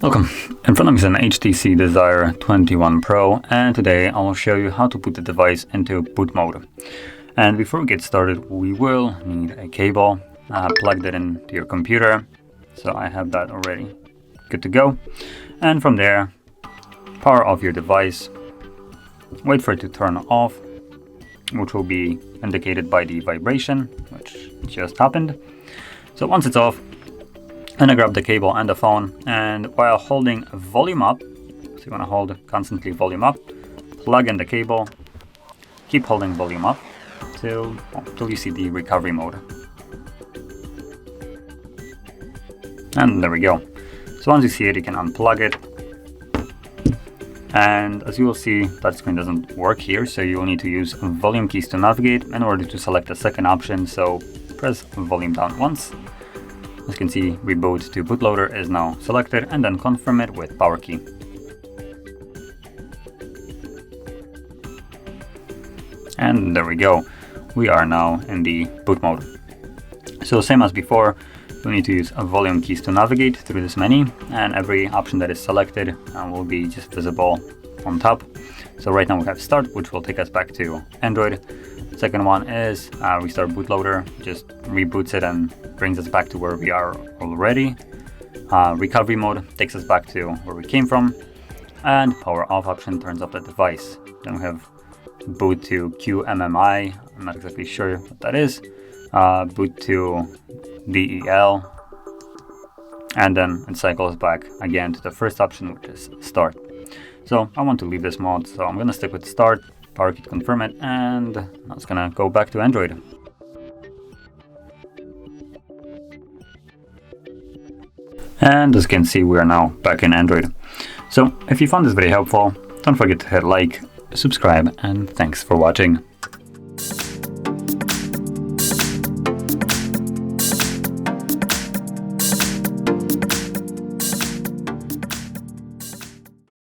Welcome. In front of me is an HTC Desire 21 Pro, and today I will show you how to put the device into boot mode. And before we get started, we will need a cable. Plug that into your computer. So I have that already good to go. And from there, power off your device. Wait for it to turn off, which will be indicated by the vibration, which just happened. So once it's off, then I grab the cable and the phone, and while holding volume up, so you want to hold constantly volume up, plug in the cable, keep holding volume up till you see the recovery mode. And there we go. So once you see it, you can unplug it. And as you will see, that screen doesn't work here, so you will need to use volume keys to navigate in order to select the second option. So press volume down once. As you can see, reboot to bootloader is now selected, and then confirm it with power key. And there we go. We are now in the boot mode. So same as before, we need to use volume keys to navigate through this menu, and every option that is selected will be just visible on top. So right now we have start, which will take us back to Android. Second one is restart bootloader, just reboots it and brings us back to where we are already. Recovery mode takes us back to where we came from, and power off option turns off the device. Then we have boot to QMMI, I'm not exactly sure what that is. Boot to DEL, and then it cycles back again to the first option, which is start. So I want to leave this mode, so I'm going to stick with start, power key to confirm it, and now it's going to go back to Android. And as you can see, we are now back in Android. So if you found this video helpful, don't forget to hit like, subscribe, and thanks for watching.